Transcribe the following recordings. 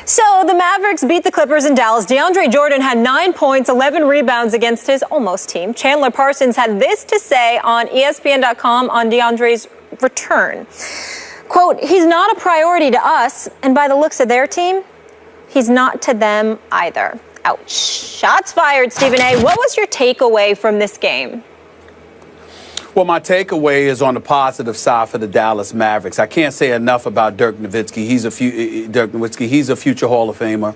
So the Mavericks beat the Clippers in Dallas. DeAndre Jordan had 9 points, 11 rebounds against his almost team. Chandler Parsons had this to say on ESPN.com on DeAndre's return. Quote, "He's not a priority to us, and by the looks of their team, he's not to them either." Ouch. Shots fired, Stephen A. What was your takeaway from this game? Well, my takeaway is on the positive side for the Dallas Mavericks. I can't say enough about Dirk Nowitzki. He's a future Hall of Famer.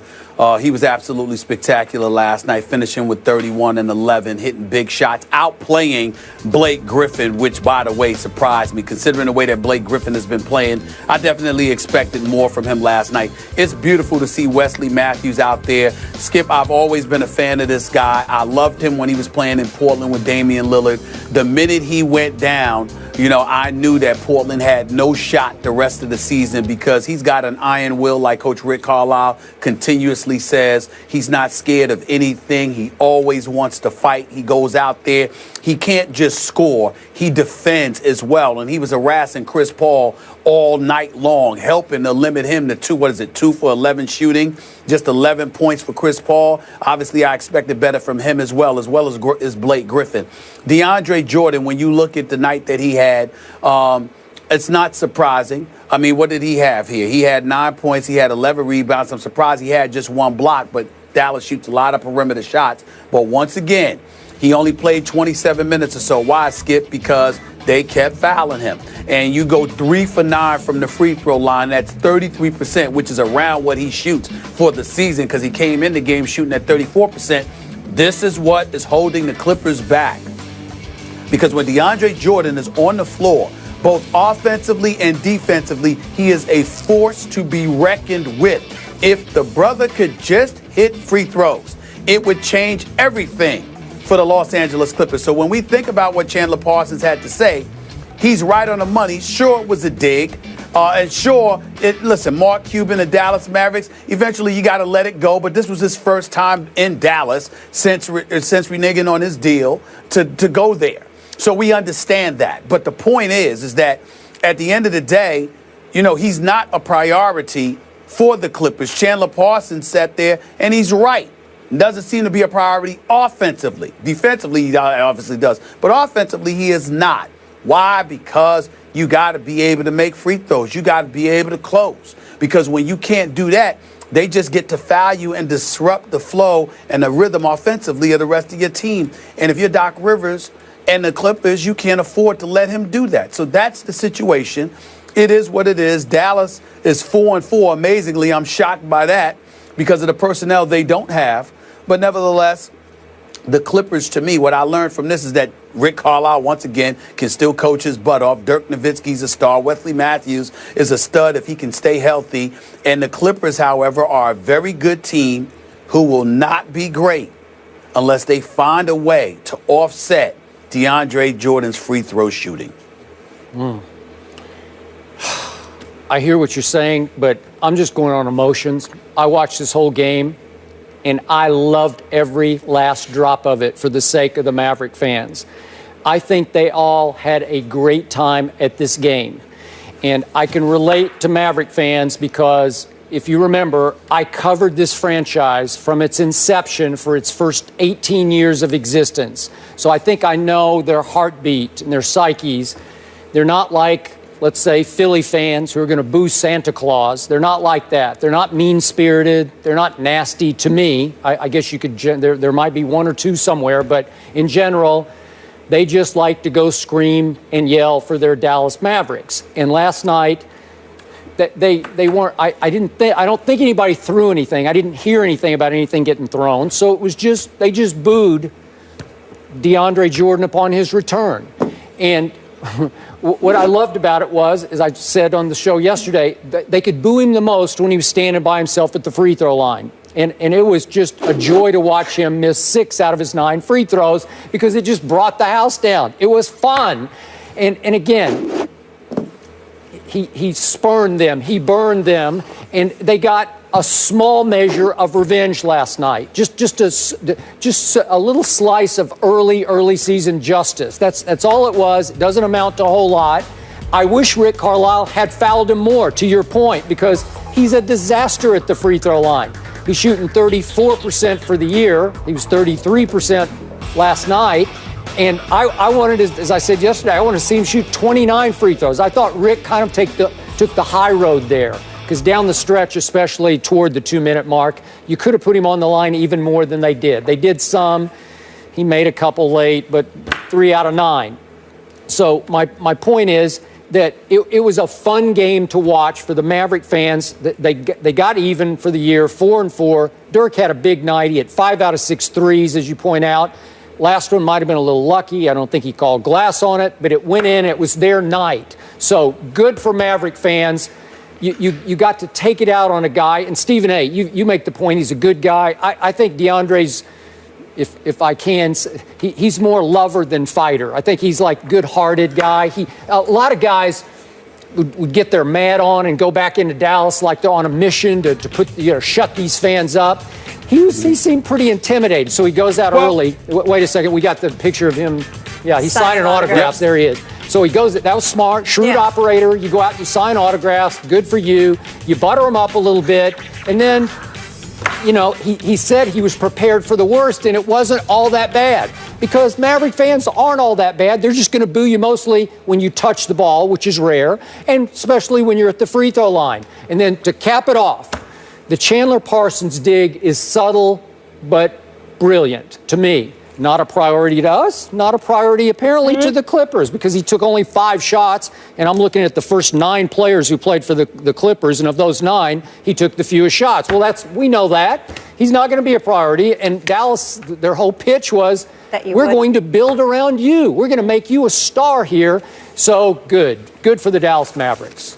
He was absolutely spectacular last night, finishing with 31 and 11, hitting big shots, outplaying Blake Griffin, which, by the way, surprised me. Considering the way that Blake Griffin has been playing, I definitely expected more from him last night. It's beautiful to see Wesley Matthews out there. Skip, I've always been a fan of this guy. I loved him when he was playing in Portland with Damian Lillard. The minute he went down, I knew that Portland had no shot the rest of the season because he's got an iron will, like Coach Rick Carlisle continuously says. He's not scared of anything. He always wants to fight. He goes out there. He can't just score. He defends as well. And he was harassing Chris Paul all night long, helping to limit him to 2 for 11 shooting, just 11 points for Chris Paul. Obviously, I expected better from him as well as Blake Griffin. DeAndre Jordan, when you look at the night that he had, it's not surprising. I mean, what did he have here? He had 9 points. He had 11 rebounds. I'm surprised he had just one block, but Dallas shoots a lot of perimeter shots. But once again, he only played 27 minutes or so. Why, Skip? Because they kept fouling him. And you go 3 for 9 from the free throw line. That's 33%, which is around what he shoots for the season because he came in the game shooting at 34%. This is what is holding the Clippers back. Because when DeAndre Jordan is on the floor, both offensively and defensively, he is a force to be reckoned with. If the brother could just hit free throws, it would change everything for the Los Angeles Clippers. So when we think about what Chandler Parsons had to say, he's right on the money. Sure, it was a dig. And sure, listen, Mark Cuban, the Dallas Mavericks, eventually you got to let it go. But this was his first time in Dallas since reneging on his deal to go there. So we understand that. But the point is that at the end of the day, he's not a priority for the Clippers. Chandler Parsons sat there, and he's right. Doesn't seem to be a priority offensively. Defensively, he obviously does. But offensively, he is not. Why? Because you got to be able to make free throws. You got to be able to close. Because when you can't do that, they just get to foul you and disrupt the flow and the rhythm offensively of the rest of your team. And if you're Doc Rivers and the Clippers, you can't afford to let him do that. So that's the situation. It is what it is. Dallas is 4-4. Amazingly, I'm shocked by that because of the personnel they don't have. But nevertheless, the Clippers, to me, what I learned from this is that Rick Carlisle, once again, can still coach his butt off. Dirk Nowitzki's a star. Wesley Matthews is a stud if he can stay healthy. And the Clippers, however, are a very good team who will not be great unless they find a way to offset DeAndre Jordan's free throw shooting. I hear what you're saying, but I'm just going on emotions. I watched this whole game, and I loved every last drop of it for the sake of the Maverick fans. I think they all had a great time at this game. And I can relate to Maverick fans because, if you remember, I covered this franchise from its inception for its first 18 years of existence. So I think I know their heartbeat and their psyches. They're not like, let's say, Philly fans who are going to boo Santa Claus. They're not like that. They're not mean-spirited. They're not nasty to me. I guess you could, there might be one or two somewhere, but in general, they just like to go scream and yell for their Dallas Mavericks. And last night, they weren't. I don't think anybody threw anything. I didn't hear anything about anything getting thrown. So it was just they just booed DeAndre Jordan upon his return. And what I loved about it was, as I said on the show yesterday, they could boo him the most when he was standing by himself at the free throw line. And it was just a joy to watch him miss 6 out of his 9 free throws because it just brought the house down. It was fun. And again, he spurned them, he burned them, and they got a small measure of revenge last night. Just a little slice of early season justice. That's all it was. It doesn't amount to a whole lot. I wish Rick Carlisle had fouled him more, to your point, because He's a disaster at the free throw line. He's shooting 34% for the year. He was 33% last night. And I wanted, as I said yesterday, I wanted to see him shoot 29 free throws. I thought Rick kind of took the high road there, because down the stretch, especially toward the 2-minute mark, you could have put him on the line even more than they did. They did some. He made a couple late, but 3 out of 9. So my point is that it was a fun game to watch for the Maverick fans. They got even for the year, 4-4. Dirk had a big night. He had 5 out of 6 threes, as you point out. Last one might have been a little lucky. I don't think he called glass on it, but it went in. It was their night. So good for Maverick fans. You got to take it out on a guy. And Stephen A., you make the point he's a good guy. I think DeAndre's, if I can, he's more lover than fighter. I think he's like good-hearted guy. A lot of guys would get their mad on and go back into Dallas like they're on a mission to put, shut these fans up. He seemed pretty intimidated, so he goes out early. Wait a second, we got the picture of him. Yeah, he's signing autographs. There he is. So he goes, that was smart, shrewd operator. You go out, you sign autographs, good for you. You butter him up a little bit, and then, he said he was prepared for the worst, and it wasn't all that bad. Because Maverick fans aren't all that bad. They're just going to boo you mostly when you touch the ball, which is rare, and especially when you're at the free throw line. And then to cap it off, the Chandler Parsons dig is subtle but brilliant to me. Not a priority to us, not a priority apparently to the Clippers, because he took only 5 shots, and I'm looking at the first 9 players who played for the Clippers, and of those 9, he took the fewest shots. Well, we know that. He's not going to be a priority, and Dallas, their whole pitch was, we're going to build around you. We're going to make you a star here. So good for the Dallas Mavericks.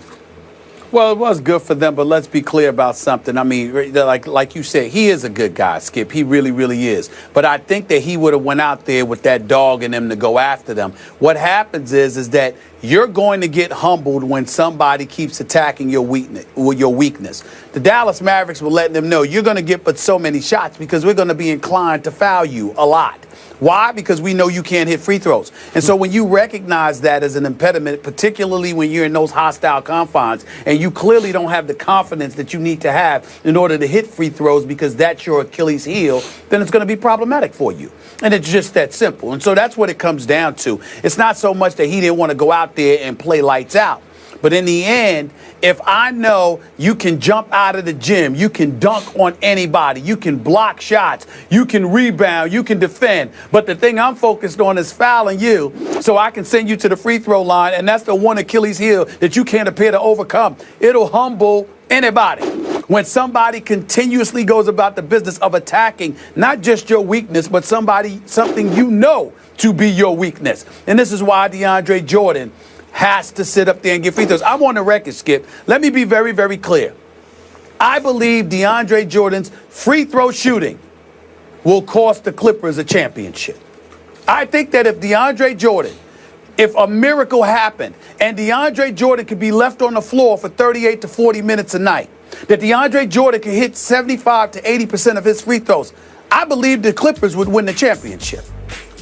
Well, it was good for them, but let's be clear about something. I mean, like you said, he is a good guy, Skip. He really, really is. But I think that he would have went out there with that dog in him to go after them. What happens is that you're going to get humbled when somebody keeps attacking your weakness. The Dallas Mavericks were letting them know you're going to get but so many shots because we're going to be inclined to foul you a lot. Why? Because we know you can't hit free throws. And so when you recognize that as an impediment, particularly when you're in those hostile confines and you clearly don't have the confidence that you need to have in order to hit free throws because that's your Achilles heel, then it's going to be problematic for you. And it's just that simple. And so that's what it comes down to. It's not so much that he didn't want to go out there and play lights out. But in the end, if I know you can jump out of the gym, you can dunk on anybody, you can block shots, you can rebound, you can defend. But the thing I'm focused on is fouling you so I can send you to the free throw line. And that's the one Achilles heel that you can't appear to overcome. It'll humble anybody. When somebody continuously goes about the business of attacking not just your weakness, but something you know to be your weakness. And this is why DeAndre Jordan has to sit up there and get free throws. I'm on the record, Skip. Let me be very, very clear. I believe DeAndre Jordan's free throw shooting will cost the Clippers a championship. I think that if a miracle happened and DeAndre Jordan could be left on the floor for 38 to 40 minutes a night, that DeAndre Jordan could hit 75 to 80% of his free throws, I believe the Clippers would win the championship.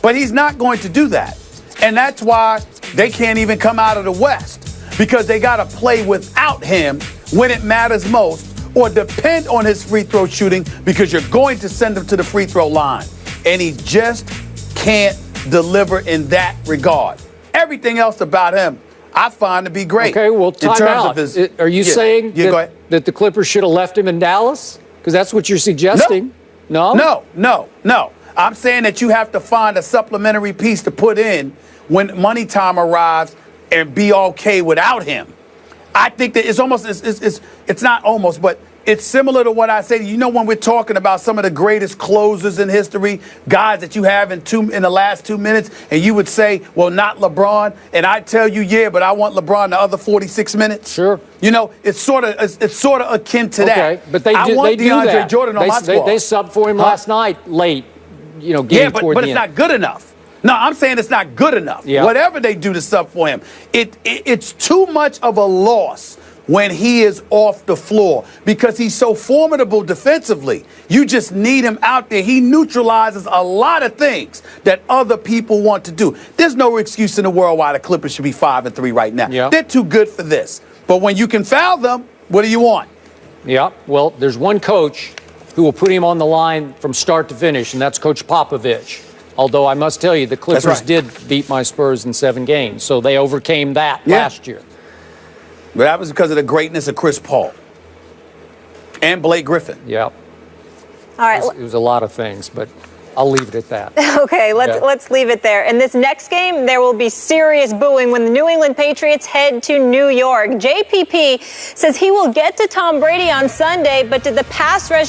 But he's not going to do that. And that's why they can't even come out of the West, because they got to play without him when it matters most, or depend on his free throw shooting because you're going to send him to the free throw line. And he just can't deliver in that regard. Everything else about him, I find to be great. Okay, well, time out. Are you saying that the Clippers should have left him in Dallas? Because that's what you're suggesting. No. No. I'm saying that you have to find a supplementary piece to put in when money time arrives and be okay without him. I think that it's not almost, but it's similar to what I say. You know, when we're talking about some of the greatest closers in history, guys that you have in the last 2 minutes, and you would say, well, not LeBron. And I tell you, yeah, but I want LeBron the other 46 minutes. Sure. You know, it's sort of akin to that. Okay, but they do DeAndre that. Jordan on my squad. They subbed for him last night late. But it's not good enough. No, I'm saying it's not good enough. Yeah. Whatever they do to sub for him, it's too much of a loss when he is off the floor because he's so formidable defensively. You just need him out there. He neutralizes a lot of things that other people want to do. There's no excuse in the world why the Clippers should be 5-3 right now. Yeah. They're too good for this. But when you can foul them, what do you want? Yeah, well, there's one coach who will put him on the line from start to finish, and that's Coach Popovich. Although I must tell you, the Clippers did beat my Spurs in 7 games, so they overcame that last year. But that was because of the greatness of Chris Paul and Blake Griffin. Yeah. All right. It was a lot of things, but I'll leave it at that. Okay, let's leave it there. In this next game, there will be serious booing when the New England Patriots head to New York. JPP says he will get to Tom Brady on Sunday, but did the pass rush